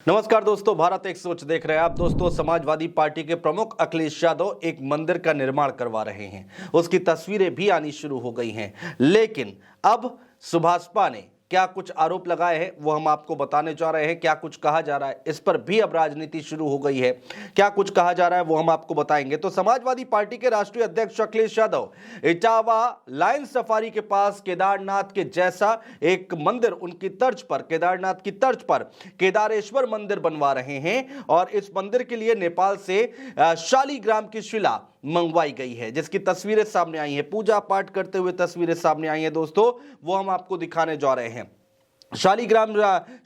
नमस्कार दोस्तों, भारत एक सोच देख रहे हैं आप। दोस्तों, समाजवादी पार्टी के प्रमुख अखिलेश यादव एक मंदिर का निर्माण करवा रहे हैं। उसकी तस्वीरें भी आनी शुरू हो गई हैं, लेकिन अब सुभाषपा ने क्या कुछ आरोप लगाए हैं वो हम आपको बताने जा रहे हैं। क्या कुछ कहा जा रहा है, इस पर भी अब राजनीति शुरू हो गई है। क्या कुछ कहा जा रहा है वो हम आपको बताएंगे। तो समाजवादी पार्टी के राष्ट्रीय अध्यक्ष अखिलेश यादव इटावा लाइन सफारी के पास केदारनाथ के जैसा एक मंदिर, उनकी तर्ज पर, केदारनाथ की तर्ज पर केदारेश्वर मंदिर बनवा रहे हैं। और इस मंदिर के लिए नेपाल से शालिग्राम की शिला मंगवाई गई है, जिसकी तस्वीरें सामने आई हैं। पूजा पाठ करते हुए तस्वीरें सामने आई हैं दोस्तों, वो हम आपको दिखाने जा रहे हैं। शालिग्राम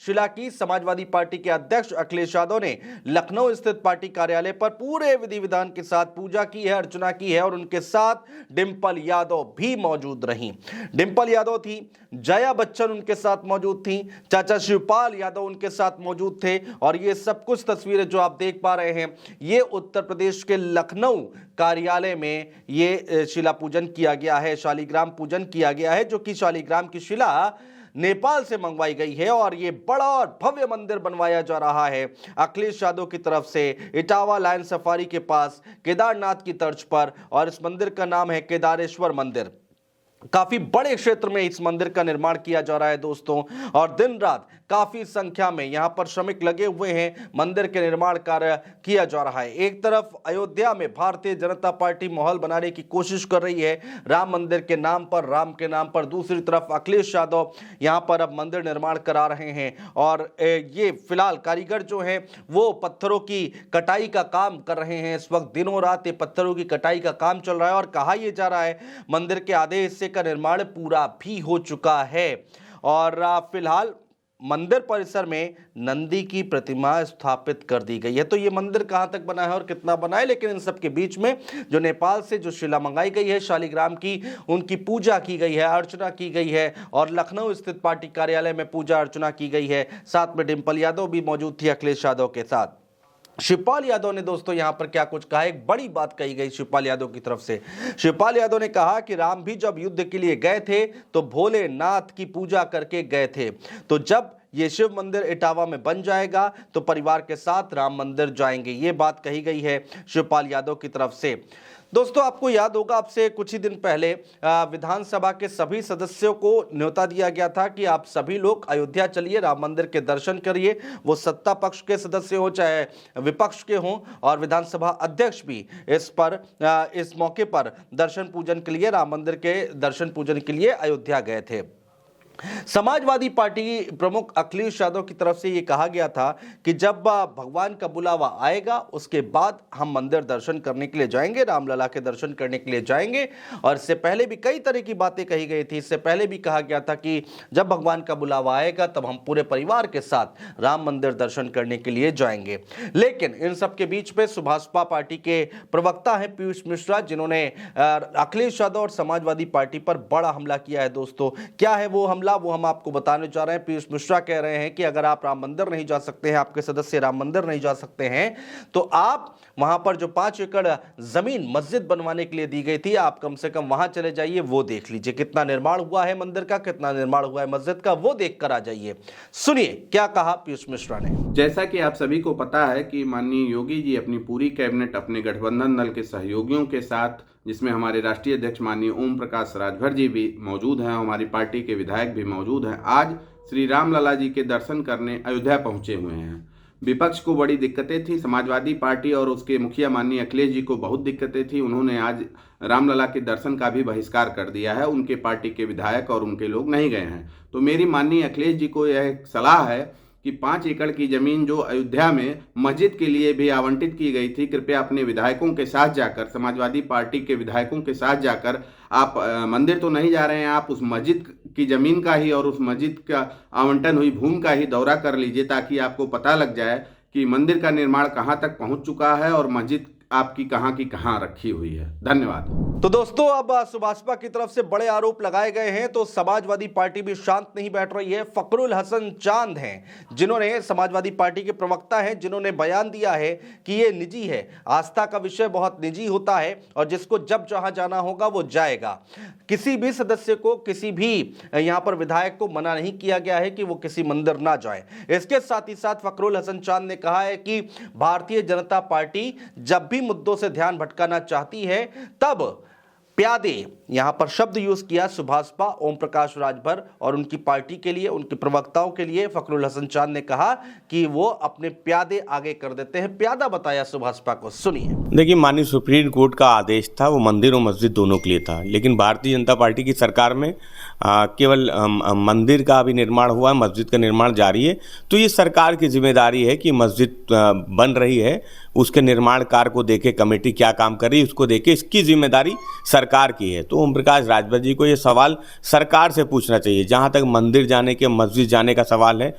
शिला की समाजवादी पार्टी के अध्यक्ष अखिलेश यादव ने लखनऊ स्थित पार्टी कार्यालय पर पूरे विधि विधान के साथ पूजा की है, अर्चना की है। और उनके साथ डिंपल यादव भी मौजूद रहीं। डिंपल यादव थी, जया बच्चन उनके साथ मौजूद थी, चाचा शिवपाल यादव उनके साथ मौजूद थे। और ये सब कुछ तस्वीरें जो आप देख पा रहे हैं, ये उत्तर प्रदेश के लखनऊ कार्यालय में ये शिला पूजन किया गया है, शालिग्राम पूजन किया गया है, जो कि शालिग्राम की शिला नेपाल से मंगवाई गई है। और ये बड़ा और भव्य मंदिर बनवाया जा रहा है अखिलेश यादव की तरफ से इटावा लाइन सफारी के पास केदारनाथ की तर्ज पर। और इस मंदिर का नाम है केदारेश्वर मंदिर। काफी बड़े क्षेत्र में इस मंदिर का निर्माण किया जा रहा है दोस्तों, और दिन रात काफी संख्या में यहां पर श्रमिक लगे हुए हैं। मंदिर के निर्माण कार्य किया जा रहा है। एक तरफ अयोध्या में भारतीय जनता पार्टी माहौल बनाने की कोशिश कर रही है राम मंदिर के नाम पर, राम के नाम पर। दूसरी तरफ अखिलेश यादव यहां पर अब मंदिर निर्माण करा रहे हैं। और ये फिलहाल कारीगर जो हैं वो पत्थरों की कटाई का काम कर रहे हैं। इस वक्त दिनों रात ये पत्थरों की कटाई का काम चल रहा है। और कहा यह जा रहा है मंदिर के आधे हिस्से का निर्माण पूरा भी हो चुका है। और फिलहाल मंदिर परिसर में नंदी की प्रतिमा स्थापित कर दी गई है। तो ये मंदिर कहां तक बना है और कितना बना है, लेकिन इन सब के बीच में जो नेपाल से जो शिला मंगाई गई है शालिग्राम की, उनकी पूजा की गई है, अर्चना की गई है। और लखनऊ स्थित पार्टी कार्यालय में पूजा अर्चना की गई है। साथ में डिंपल यादव भी मौजूद थी अखिलेश यादव के साथ। शिवपाल यादव ने दोस्तों यहां पर क्या कुछ कहा, एक बड़ी बात कही गई शिवपाल यादव की तरफ से। शिवपाल यादव ने कहा कि राम भी जब युद्ध के लिए गए थे तो भोलेनाथ की पूजा करके गए थे। तो जब ये शिव मंदिर इटावा में बन जाएगा तो परिवार के साथ राम मंदिर जाएंगे, ये बात कही गई है शिवपाल यादव की तरफ से। दोस्तों, आपको याद होगा, आपसे कुछ ही दिन पहले विधानसभा के सभी सदस्यों को न्योता दिया गया था कि आप सभी लोग अयोध्या चलिए, राम मंदिर के दर्शन करिए। वो सत्ता पक्ष के सदस्य हो चाहे विपक्ष के हों। और विधानसभा अध्यक्ष भी इस मौके पर दर्शन पूजन के लिए, राम मंदिर के दर्शन पूजन के लिए अयोध्या गए थे। समाजवादी पार्टी प्रमुख अखिलेश यादव की तरफ से यह कहा गया था कि जब भगवान का बुलावा आएगा उसके बाद हम मंदिर दर्शन करने के लिए जाएंगे, रामलला के दर्शन करने के लिए जाएंगे। और इससे पहले भी कई तरह की बातें कही गई थी। इससे पहले भी कहा गया था कि जब भगवान का बुलावा आएगा तब हम पूरे परिवार के साथ राम मंदिर दर्शन करने के लिए जाएंगे। लेकिन इन सब के बीच में सुभाषपा पार्टी के प्रवक्ता हैं पीयूष मिश्रा, जिन्होंने अखिलेश यादव और समाजवादी पार्टी पर बड़ा हमला किया है। दोस्तों, क्या है वो हमला, वो हम आपको बताने जा रहे हैं। पीयूष मिश्रा कह रहे हैं कि अगर आप राम मंदिर नहीं जा सकते हैं, आपके सदस्य राम मंदिर नहीं जा सकते हैं, तो आप वहां पर जो 5 एकड़ जमीन मस्जिद बनवाने के लिए दी गई थी, आप कम से कम वहां चले जाइए, वो देख लीजिए कितना निर्माण हुआ है मंदिर का, कितना निर्माण हुआ है मस्जिद का, वो देख कर आ जाइए। सुनिए क्या कहा पीयूष मिश्रा ने। जैसा कि आप सभी को पता है कि माननीय योगी जी अपनी पूरी कैबिनेट अपने गठबंधन दल के सहयोगियों के साथ, जिसमें हमारे राष्ट्रीय अध्यक्ष माननीय ओम प्रकाश राजभर जी भी मौजूद हैं, हमारी पार्टी के विधायक भी मौजूद हैं, आज श्री रामलला जी के दर्शन करने अयोध्या पहुंचे हुए हैं। विपक्ष को बड़ी दिक्कतें थी, समाजवादी पार्टी और उसके मुखिया माननीय अखिलेश जी को बहुत दिक्कतें थी। उन्होंने आज रामलला के दर्शन का भी बहिष्कार कर दिया है। उनके पार्टी के विधायक और उनके लोग नहीं गए हैं। तो मेरी माननीय अखिलेश जी को यह सलाह है कि 5 एकड़ की जमीन जो अयोध्या में मस्जिद के लिए भी आवंटित की गई थी, कृपया अपने विधायकों के साथ जाकर, समाजवादी पार्टी के विधायकों के साथ जाकर, आप मंदिर तो नहीं जा रहे हैं, आप उस मस्जिद की जमीन का ही और उस मस्जिद का आवंटन हुई भूमि का ही दौरा कर लीजिए, ताकि आपको पता लग जाए कि मंदिर का निर्माण कहाँ तक पहुँच चुका है और मस्जिद आपकी कहाँ रखी हुई है। धन्यवाद। तो दोस्तों, अब सुभाषपा की तरफ से बड़े आरोप लगाए गए हैं, तो समाजवादी पार्टी भी शांत नहीं बैठ रही है। फखरुल हसन चांद हैं, जिन्होंने समाजवादी पार्टी के प्रवक्ता हैं, जिन्होंने बयान दिया है कि ये निजी है, आस्था का विषय बहुत निजी होता है और जिसको जब जहां जाना होगा वो जाएगा। किसी भी सदस्य को, किसी भी यहां पर विधायक को मना नहीं किया गया है कि वो किसी मंदिर ना जाए। इसके साथ ही साथ फखरुल हसन चांद ने कहा है कि भारतीय जनता पार्टी जब भी मुद्दों से ध्यान भटकाना चाहती है तब प्यादे, यहां पर शब्द यूज किया सुभाषपा, ओम प्रकाश राजभर और उनकी पार्टी के लिए, उनके प्रवक्ताओं के लिए फखरुल हसन चांद ने कहा कि वो अपने प्यादे आगे कर देते हैं। प्यादा बताया सुभाषपा को, सुनिए। देखिए, माननीय सुप्रीम कोर्ट का आदेश था, वो मंदिर और मस्जिद दोनों के लिए था, लेकिन भारतीय जनता पार्टी की सरकार में केवल मंदिर का अभी निर्माण हुआ है, मस्जिद का निर्माण जारी है। तो ये सरकार की जिम्मेदारी है कि मस्जिद बन रही है, उसके निर्माण कार्य को देखे, कमेटी क्या काम कर रही है उसको देखे, इसकी जिम्मेदारी सरकार की है। तो ओम प्रकाश राजभर जी को ये सवाल सरकार से पूछना चाहिए। जहाँ तक मंदिर जाने के, मस्जिद जाने का सवाल है,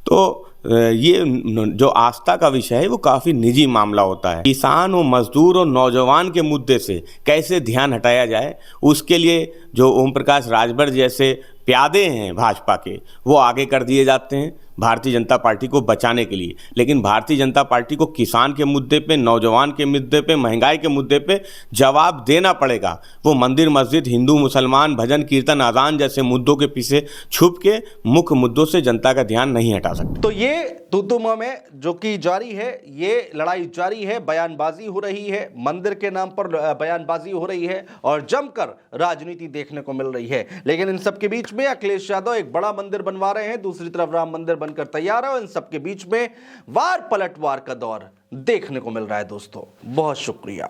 तो ये जो आस्था का विषय है वो काफ़ी निजी मामला होता है। किसान और मजदूर और नौजवान के मुद्दे से कैसे ध्यान हटाया जाए, उसके लिए जो ओम प्रकाश राजभर जैसे प्यादे हैं भाजपा के, वो आगे कर दिए जाते हैं भारतीय जनता पार्टी को बचाने के लिए। लेकिन भारतीय जनता पार्टी को किसान के मुद्दे पे, नौजवान के मुद्दे पे, महंगाई के मुद्दे पे जवाब देना पड़ेगा। वो मंदिर मस्जिद, हिंदू मुसलमान, भजन कीर्तन, अजान जैसे मुद्दों के पीछे छुप के मुख्य मुद्दों से जनता का ध्यान नहीं हटा सकते। तो ये तुतुमा में जो कि जारी है, ये लड़ाई जारी है, बयानबाजी हो रही है, मंदिर के नाम पर बयानबाजी हो रही है और जमकर राजनीति देखने को मिल रही है। लेकिन इन सब के बीच में अखिलेश यादव एक बड़ा मंदिर बनवा रहे हैं, दूसरी तरफ राम मंदिर बनकर तैयार है और इन सबके बीच में वार पलटवार का दौर देखने को मिल रहा है। दोस्तों, बहुत शुक्रिया।